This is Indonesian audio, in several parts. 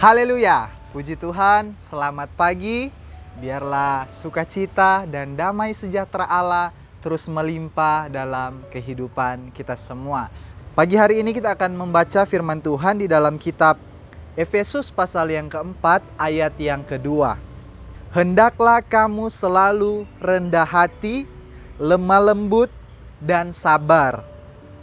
Haleluya, puji Tuhan, selamat pagi. Biarlah sukacita dan damai sejahtera Allah terus melimpah dalam kehidupan kita semua. Pagi hari ini kita akan membaca firman Tuhan di dalam kitab Efesus pasal yang keempat ayat yang kedua. Hendaklah kamu selalu rendah hati, lemah lembut, dan sabar.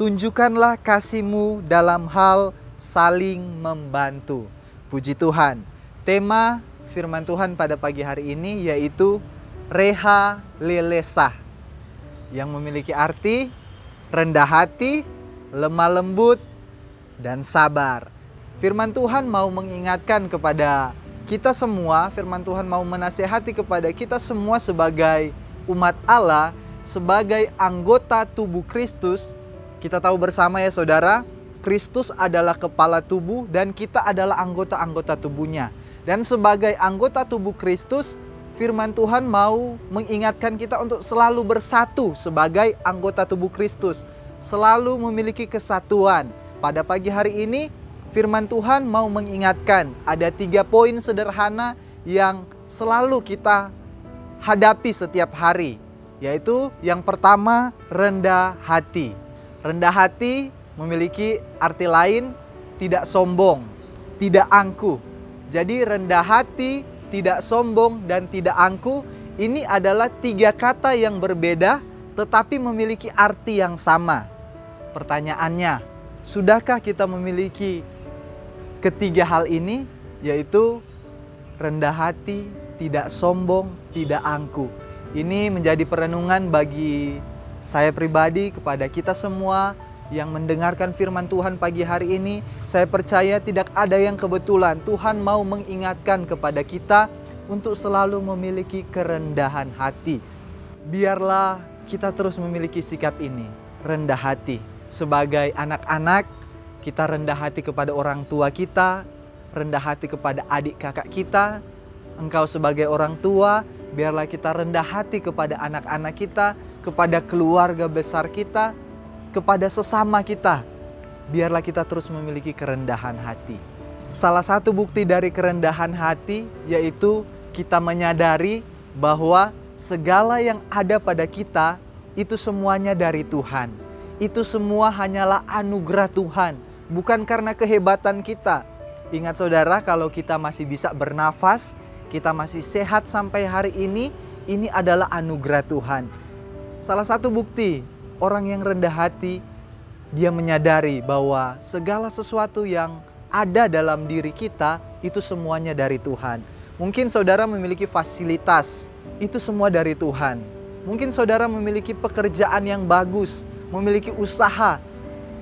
Tunjukkanlah kasih-Mu dalam hal saling membantu. Puji Tuhan. Tema firman Tuhan pada pagi hari ini yaitu Reha Lelesah, yang memiliki arti rendah hati, lemah lembut, dan sabar. Firman Tuhan mau mengingatkan kepada kita semua, firman Tuhan mau menasihati kepada kita semua sebagai umat Allah, sebagai anggota tubuh Kristus. Kita tahu bersama ya saudara, Kristus adalah kepala tubuh dan kita adalah anggota-anggota tubuhnya. Dan sebagai anggota tubuh Kristus, firman Tuhan mau mengingatkan kita untuk selalu bersatu sebagai anggota tubuh Kristus. Selalu memiliki kesatuan. Pada pagi hari ini, firman Tuhan mau mengingatkan ada 3 poin sederhana yang selalu kita hadapi setiap hari. Yaitu yang pertama, rendah hati. Rendah hati memiliki arti lain, tidak sombong, tidak angkuh. Jadi rendah hati, tidak sombong, dan tidak angkuh, ini adalah 3 kata yang berbeda tetapi memiliki arti yang sama. Pertanyaannya, sudahkah kita memiliki ketiga hal ini? Yaitu rendah hati, tidak sombong, tidak angkuh. Ini menjadi perenungan bagi saya pribadi, kepada kita semua yang mendengarkan firman Tuhan pagi hari ini. Saya percaya tidak ada yang kebetulan. Tuhan mau mengingatkan kepada kita untuk selalu memiliki kerendahan hati. Biarlah kita terus memiliki sikap ini, rendah hati. Sebagai anak-anak, kita rendah hati kepada orang tua kita, rendah hati kepada adik kakak kita. Engkau sebagai orang tua, biarlah kita rendah hati kepada anak-anak kita, kepada keluarga besar kita, kepada sesama kita. Biarlah kita terus memiliki kerendahan hati. Salah satu bukti dari kerendahan hati yaitu kita menyadari bahwa segala yang ada pada kita itu semuanya dari Tuhan. Itu semua hanyalah anugerah Tuhan, bukan karena kehebatan kita. Ingat saudara, kalau kita masih bisa bernafas, kita masih sehat sampai hari ini adalah anugerah Tuhan. Salah satu bukti orang yang rendah hati, dia menyadari bahwa segala sesuatu yang ada dalam diri kita itu semuanya dari Tuhan. Mungkin saudara memiliki fasilitas, itu semua dari Tuhan. Mungkin saudara memiliki pekerjaan yang bagus, memiliki usaha,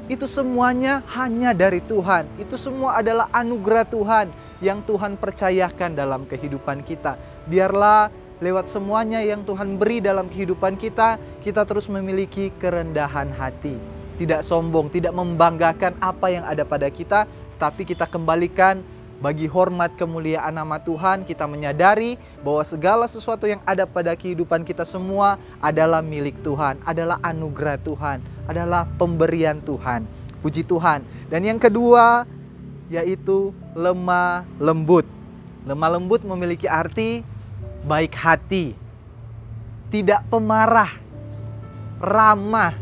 itu semuanya hanya dari Tuhan. Itu semua adalah anugerah Tuhan yang Tuhan percayakan dalam kehidupan kita. Biarlah lewat semuanya yang Tuhan beri dalam kehidupan kita, kita terus memiliki kerendahan hati. Tidak sombong, tidak membanggakan apa yang ada pada kita, tapi kita kembalikan bagi hormat kemuliaan nama Tuhan. Kita menyadari bahwa segala sesuatu yang ada pada kehidupan kita semua adalah milik Tuhan, adalah anugerah Tuhan, adalah pemberian Tuhan. Puji Tuhan. Dan yang kedua, yaitu lemah lembut. Lemah lembut memiliki arti baik hati, tidak pemarah, ramah.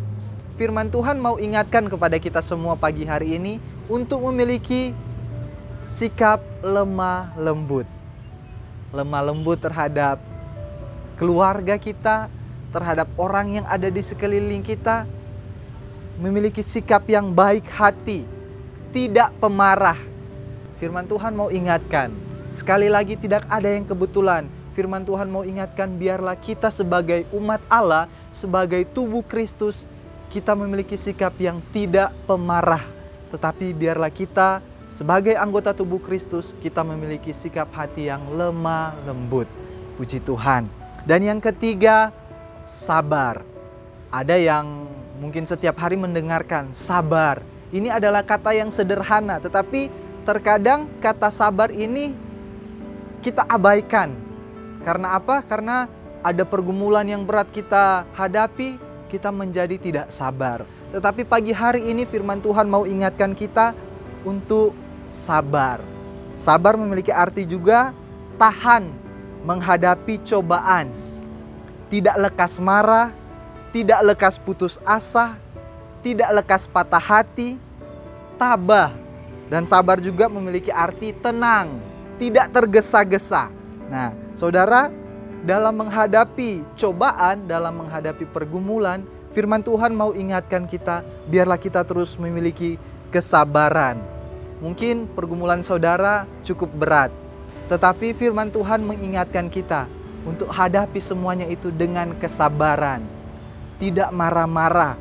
Firman Tuhan mau ingatkan kepada kita semua pagi hari ini untuk memiliki sikap lemah lembut. Lemah lembut terhadap keluarga kita, terhadap orang yang ada di sekeliling kita. Memiliki sikap yang baik hati, tidak pemarah. Firman Tuhan mau ingatkan, sekali lagi tidak ada yang kebetulan. Firman Tuhan mau ingatkan, biarlah kita sebagai umat Allah, sebagai tubuh Kristus, kita memiliki sikap yang tidak pemarah. Tetapi biarlah kita sebagai anggota tubuh Kristus, kita memiliki sikap hati yang lemah lembut. Puji Tuhan. Dan yang ketiga, sabar. Ada yang mungkin setiap hari mendengarkan sabar. Ini adalah kata yang sederhana, tetapi terkadang kata sabar ini kita abaikan. Karena apa? Karena ada pergumulan yang berat kita hadapi, kita menjadi tidak sabar. Tetapi pagi hari ini firman Tuhan mau ingatkan kita untuk sabar. Sabar memiliki arti juga tahan menghadapi cobaan, tidak lekas marah, tidak lekas putus asa, tidak lekas patah hati, tabah. Dan sabar juga memiliki arti tenang, tidak tergesa-gesa. Nah, saudara, dalam menghadapi cobaan, dalam menghadapi pergumulan, firman Tuhan mau ingatkan kita, biarlah kita terus memiliki kesabaran. Mungkin pergumulan saudara cukup berat, tetapi firman Tuhan mengingatkan kita untuk hadapi semuanya itu dengan kesabaran. Tidak marah-marah,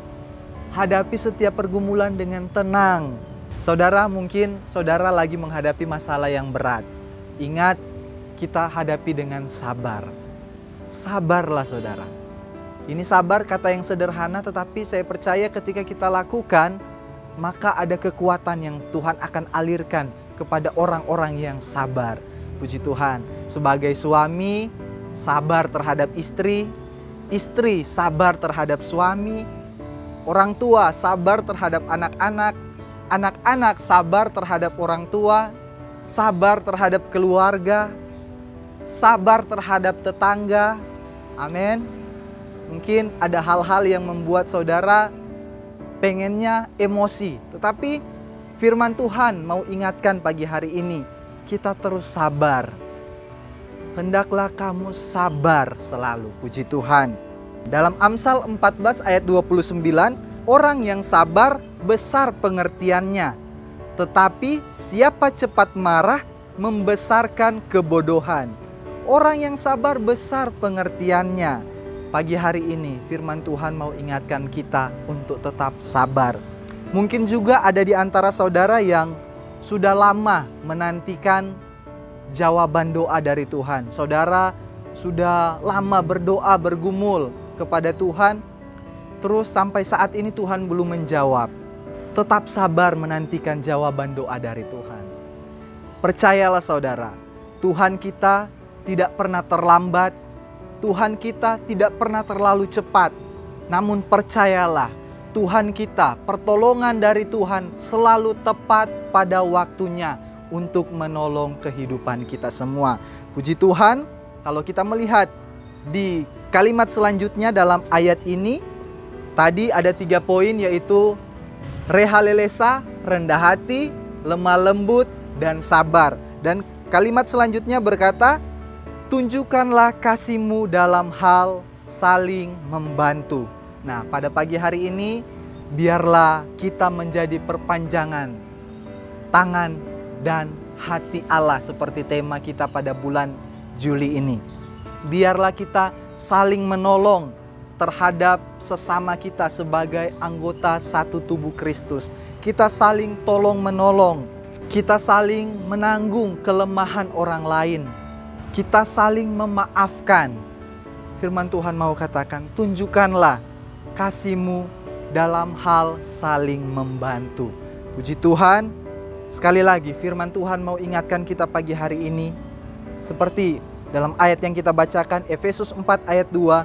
hadapi setiap pergumulan dengan tenang. Saudara, mungkin saudara lagi menghadapi masalah yang berat. Ingat, kita hadapi dengan sabar. Sabarlah saudara. Ini sabar kata yang sederhana, tetapi saya percaya ketika kita lakukan, maka ada kekuatan yang Tuhan akan alirkan kepada orang-orang yang sabar. Puji Tuhan, sebagai suami sabar terhadap istri, istri sabar terhadap suami, orang tua sabar terhadap anak-anak, anak-anak sabar terhadap orang tua, sabar terhadap keluarga, sabar terhadap tetangga. Amin. Mungkin ada hal-hal yang membuat saudara pengennya emosi, tetapi firman Tuhan mau ingatkan pagi hari ini, kita terus sabar. Hendaklah kamu sabar selalu. Puji Tuhan. Dalam Amsal 14 ayat 29, orang yang sabar besar pengertiannya, tetapi siapa cepat marah membesarkan kebodohan. Orang yang sabar besar pengertiannya. Pagi hari ini firman Tuhan mau ingatkan kita untuk tetap sabar. Mungkin juga ada di antara saudara yang sudah lama menantikan jawaban doa dari Tuhan. Saudara sudah lama berdoa, bergumul kepada Tuhan, terus sampai saat ini Tuhan belum menjawab. Tetap sabar menantikan jawaban doa dari Tuhan. Percayalah saudara, Tuhan kita tidak pernah terlambat, Tuhan kita tidak pernah terlalu cepat. Namun percayalah, Tuhan kita, pertolongan dari Tuhan selalu tepat pada waktunya untuk menolong kehidupan kita semua. Puji Tuhan, kalau kita melihat di kalimat selanjutnya dalam ayat ini, tadi ada 3 poin, yaitu rehalelesa, rendah hati, lemah lembut, dan sabar. Dan kalimat selanjutnya berkata, tunjukkanlah kasih-Mu dalam hal saling membantu. Nah, pada pagi hari ini, biarlah kita menjadi perpanjangan tangan dan hati Allah seperti tema kita pada bulan Juli ini. Biarlah kita saling menolong terhadap sesama kita sebagai anggota satu tubuh Kristus. Kita saling tolong menolong, kita saling menanggung kelemahan orang lain. Kita saling memaafkan. Firman Tuhan mau katakan, tunjukkanlah kasih-Mu dalam hal saling membantu. Puji Tuhan, sekali lagi firman Tuhan mau ingatkan kita pagi hari ini, seperti dalam ayat yang kita bacakan, Efesus 4 ayat 2,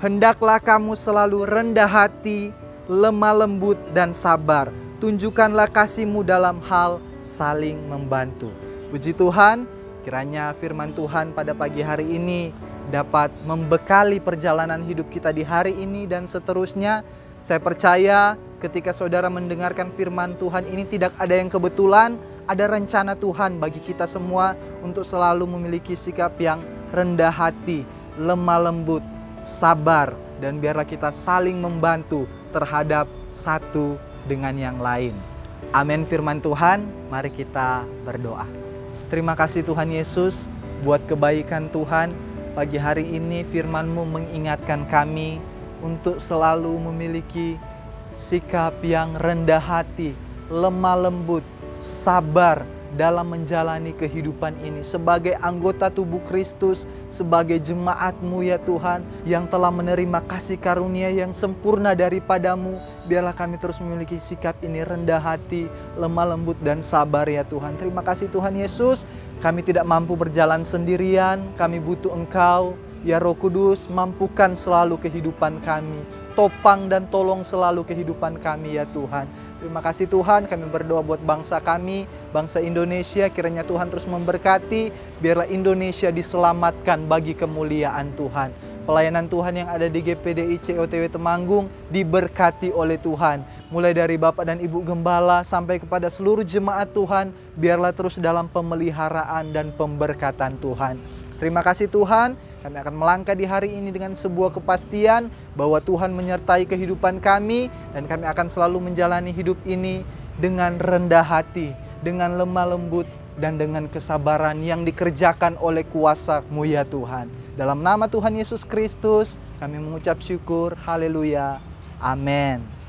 hendaklah kamu selalu rendah hati, lemah lembut, dan sabar. Tunjukkanlah kasih-Mu dalam hal saling membantu. Puji Tuhan, kiranya firman Tuhan pada pagi hari ini dapat membekali perjalanan hidup kita di hari ini dan seterusnya. Saya percaya ketika saudara mendengarkan firman Tuhan ini tidak ada yang kebetulan, ada rencana Tuhan bagi kita semua untuk selalu memiliki sikap yang rendah hati, lemah lembut, sabar, dan biarlah kita saling membantu terhadap satu dengan yang lain. Amin firman Tuhan, mari kita berdoa. Terima kasih Tuhan Yesus buat kebaikan Tuhan. Pagi hari ini firman-Mu mengingatkan kami untuk selalu memiliki sikap yang rendah hati, lemah lembut, sabar dalam menjalani kehidupan ini sebagai anggota tubuh Kristus, sebagai jemaat-Mu ya Tuhan, yang telah menerima kasih karunia yang sempurna daripada-Mu. Biarlah kami terus memiliki sikap ini, rendah hati, lemah lembut, dan sabar ya Tuhan. Terima kasih Tuhan Yesus, kami tidak mampu berjalan sendirian, kami butuh Engkau. Ya Roh Kudus, mampukan selalu kehidupan kami topang dan tolong selalu kehidupan kami ya Tuhan. Terima kasih Tuhan, kami berdoa buat bangsa kami, bangsa Indonesia, kiranya Tuhan terus memberkati, biarlah Indonesia diselamatkan bagi kemuliaan Tuhan. Pelayanan Tuhan yang ada di GPDI COTW Temanggung diberkati oleh Tuhan. Mulai dari Bapak dan Ibu Gembala sampai kepada seluruh jemaat Tuhan, biarlah terus dalam pemeliharaan dan pemberkatan Tuhan. Terima kasih Tuhan, kami akan melangkah di hari ini dengan sebuah kepastian bahwa Tuhan menyertai kehidupan kami dan kami akan selalu menjalani hidup ini dengan rendah hati, dengan lemah lembut, dan dengan kesabaran yang dikerjakan oleh kuasa-Mu ya Tuhan. Dalam nama Tuhan Yesus Kristus, kami mengucap syukur. Haleluya. Amin.